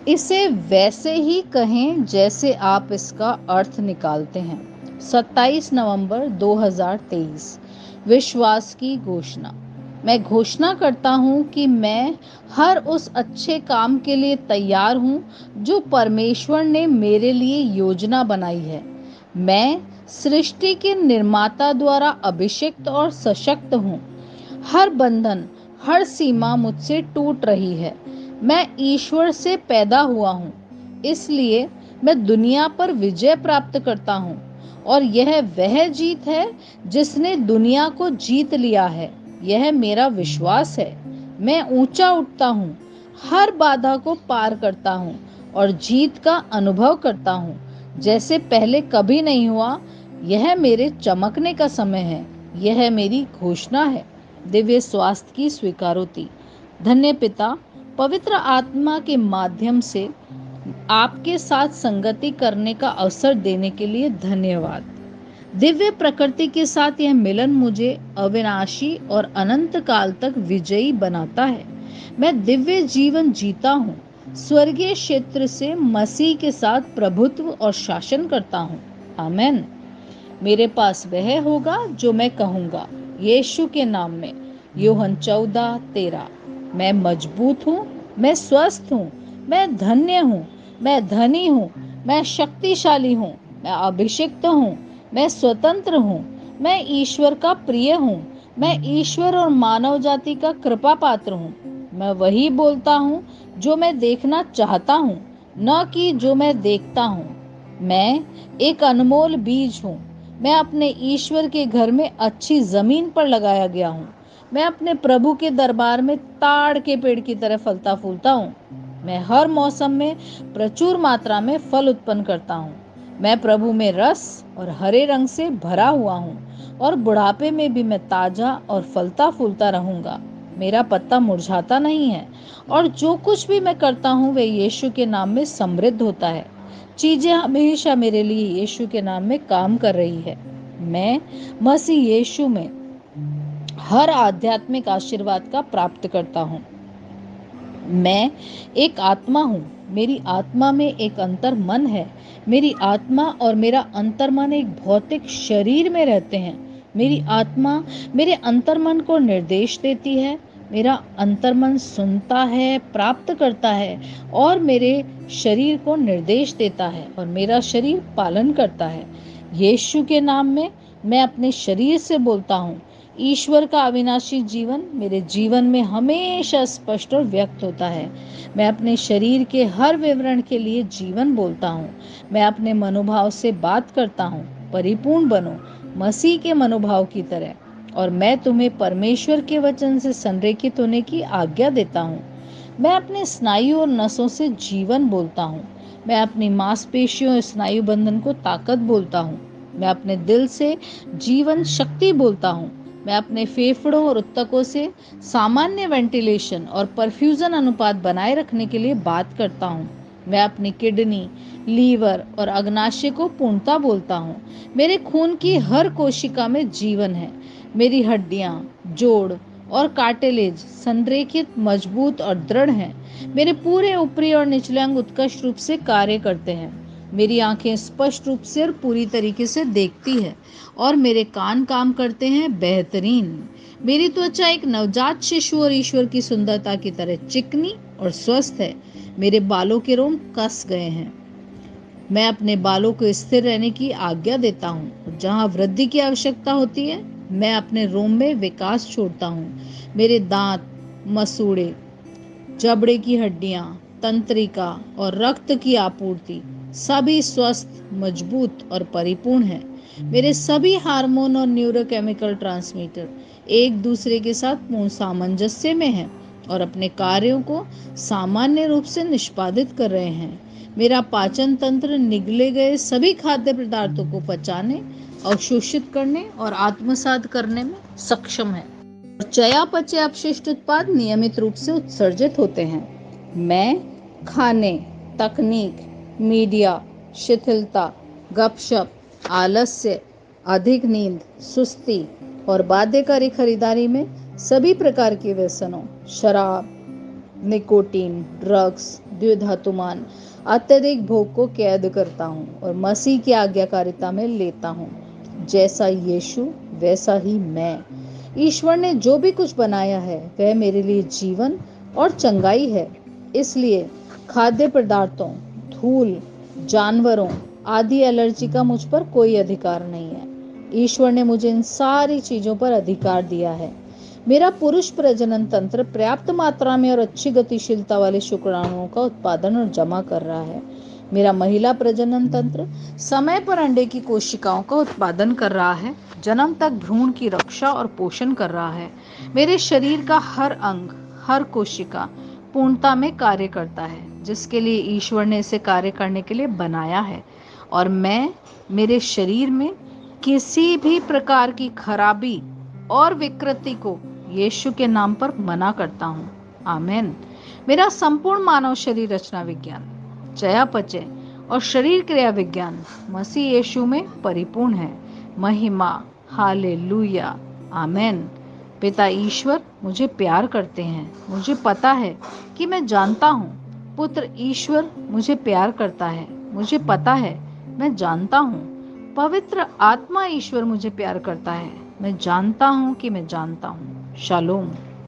इसे वैसे ही कहें जैसे आप इसका अर्थ निकालते हैं। 27 नवंबर 2023। विश्वास की घोषणा। मैं घोषणा करता हूँ कि मैं हर उस अच्छे काम के लिए तैयार हूँ जो परमेश्वर ने मेरे लिए योजना बनाई है। मैं सृष्टि के निर्माता द्वारा अभिषिक्त और सशक्त हूँ। हर बंधन, हर सीमा मुझसे टूट रही है। मैं ईश्वर से पैदा हुआ हूँ, इसलिए मैं दुनिया पर विजय प्राप्त करता हूँ और यह वह जीत है जिसने दुनिया को जीत लिया है। यह मेरा विश्वास है। मैं ऊंचा उठता हूँ, हर बाधा को पार करता हूँ और जीत का अनुभव करता हूँ जैसे पहले कभी नहीं हुआ। यह मेरे चमकने का समय है। यह मेरी घोषणा है। दिव्य स्वास्थ्य की स्वीकारोती। धन्य पिता, पवित्र आत्मा के माध्यम से आपके साथ संगति करने का अवसर देने के लिए धन्यवाद। दिव्य प्रकृति के साथ यह मिलन मुझे अविनाशी और अनंत काल तक विजयी बनाता है। मैं दिव्य जीवन जीता हूँ। स्वर्गीय क्षेत्र से मसीह के साथ प्रभुत्व और शासन करता हूँ। आमेन। मेरे पास वह होगा जो मैं कहूँगा, यीशु के नाम में। यूहन्ना 14:13। मैं मजबूत हूँ, मैं स्वस्थ हूँ, मैं धन्य हूँ, मैं धनी हूँ, मैं शक्तिशाली हूँ, मैं अभिषिक्त हूँ, मैं स्वतंत्र हूँ, मैं ईश्वर का प्रिय हूँ, मैं ईश्वर और मानव जाति का कृपा पात्र हूँ। मैं वही बोलता हूँ जो मैं देखना चाहता हूँ, न कि जो मैं देखता हूँ। मैं एक अनमोल बीज हूँ। मैं अपने ईश्वर के घर में अच्छी जमीन पर लगाया गया हूँ। मैं अपने प्रभु के दरबार में ताड़ के पेड़ की तरह फलता फूलता हूँ। मैं हर मौसम में प्रचुर मात्रा में फल उत्पन्न करता हूँ। मैं प्रभु में रस और हरे रंग से भरा हुआ हूँ और बुढ़ापे में भी मैं ताजा और फलता फूलता रहूंगा। मेरा पत्ता मुरझाता नहीं है और जो कुछ भी मैं करता हूँ वे यीशु के नाम में समृद्ध होता है। चीजें हमेशा मेरे लिए यीशु के नाम में काम कर रही है। मैं मसीह यीशु में हर आध्यात्मिक आशीर्वाद का प्राप्त करता हूँ। मैं एक आत्मा हूँ। मेरी आत्मा में एक अंतर मन है। मेरी आत्मा और मेरा अंतर मन एक भौतिक शरीर में रहते हैं। मेरी आत्मा मेरे अंतर मन को निर्देश देती है। मेरा अंतर्मन सुनता है, प्राप्त करता है और मेरे शरीर को निर्देश देता है और मेरा शरीर पालन करता है। यीशु के नाम में मैं अपने शरीर से बोलता हूँ, ईश्वर का अविनाशी जीवन मेरे जीवन में हमेशा स्पष्ट और व्यक्त होता है। मैं अपने शरीर के हर विवरण के लिए जीवन बोलता हूँ। मैं अपने मनोभाव से बात करता हूँ, परिपूर्ण बनो मसीह के मनोभाव की तरह। और मैं तुम्हें परमेश्वर के वचन से संरेखित होने की आज्ञा देता हूँ। मैं अपने स्नायु और नसों से जीवन बोलता हूँ। मैं अपनी मांसपेशियों और स्नायु बंधन को ताकत बोलता हूँ। मैं अपने दिल से जीवन शक्ति बोलता हूँ। मैं अपने फेफड़ों और ऊतकों से सामान्य वेंटिलेशन और परफ्यूजन अनुपात बनाए रखने के लिए बात करता हूँ। मैं अपनी किडनी, लीवर और अग्नाशय को पूर्णता बोलता हूँ। मेरे खून की हर कोशिका में जीवन है। मेरी हड्डियाँ, जोड़ और कार्टिलेज संरेखित, मजबूत और दृढ़ हैं। मेरे पूरे ऊपरी और निचले अंग उत्कृष्ट रूप से कार्य करते हैं। मेरी आंखें स्पष्ट रूप से और पूरी तरीके से देखती है और मेरे कान काम करते हैं बेहतरीन। मेरी त्वचा एक नवजात शिशु और ईश्वर की सुंदरता की तरह चिकनी और स्वस्थ है। मेरे बालों के रोम कस गए हैं। मैं अपने बालों को स्थिर रहने की आज्ञा देता हूँ। जहाँ वृद्धि की आवश्यकता होती है मैं अपने रोम में विकास छोड़ता हूँ। मेरे दांत, मसूड़े, जबड़े की हड्डियां, तंत्रिका और रक्त की आपूर्ति सभी स्वस्थ, मजबूत और परिपूर्ण है। मेरे सभी हार्मोन और न्यूरोकेमिकल ट्रांसमीटर एक दूसरे के साथ पूर्ण सामंजस्य में हैं और अपने कार्यों को सामान्य रूप से निष्पादित कर रहे हैं। मेरा पाचन तंत्र निगले गए सभी खाद्य पदार्थों को पचाने, अवशोषित करने और आत्मसात करने में सक्षम है। चयापचय अपशिष्ट उत्पाद नियमित रूप से उत्सर्जित होते हैं। मैं खाने, तकनीक, मीडिया, शिथिलता, गपशप, आलस्य, अधिक नींद, सुस्ती और बाध्यकारी खरीदारी में सभी प्रकार के व्यसनों, शराब, निकोटीन, ड्रग्स, द्विधातुमान अत्यधिक भोग को कैद करता हूँ और मसीह की आज्ञाकारिता में लेता हूँ। जैसा यीशु वैसा ही मैं। ईश्वर ने जो भी कुछ बनाया है वह मेरे लिए जीवन और चंगाई है। इसलिए खाद्य पदार्थों, धूल, जानवरों आदि एलर्जी का मुझ पर कोई अधिकार नहीं है। ईश्वर ने मुझे इन सारी चीजों पर अधिकार दिया है। मेरा पुरुष प्रजनन तंत्र पर्याप्त मात्रा में और अच्छी गतिशीलता वाले शुक्राणुओं का उत्पादन और जमा कर रहा है। मेरा महिला प्रजनन तंत्र समय पर अंडे की कोशिकाओं का उत्पादन कर रहा है, जन्म तक भ्रूण की रक्षा और पोषण कर रहा है। मेरे शरीर का हर अंग, हर कोशिका पूर्णता में कार्य करता है, जिसके लिए ईश्वर ने इसे कार्य करने के लिए बनाया है। और मैं मेरे शरीर में किसी भी प्रकार की खराबी और विकृति को यीशु के नाम पर मना करता हूँ। आमीन। मेरा संपूर्ण मानव शरीर रचना विज्ञान, चयापचय और शरीर क्रिया विज्ञान मसीह यीशु में परिपूर्ण है। महिमा, हालेलुया, आमीन। पिता ईश्वर मुझे प्यार करते हैं। मुझे पता है कि मैं जानता हूँ। पुत्र ईश्वर मुझे प्यार करता है। मुझे पता है, मैं जानता हूँ। पवित्र आत्मा ईश्वर मुझे प्यार करता है। मैं जानता हूँ कि मैं जानता हूँ। शालोम।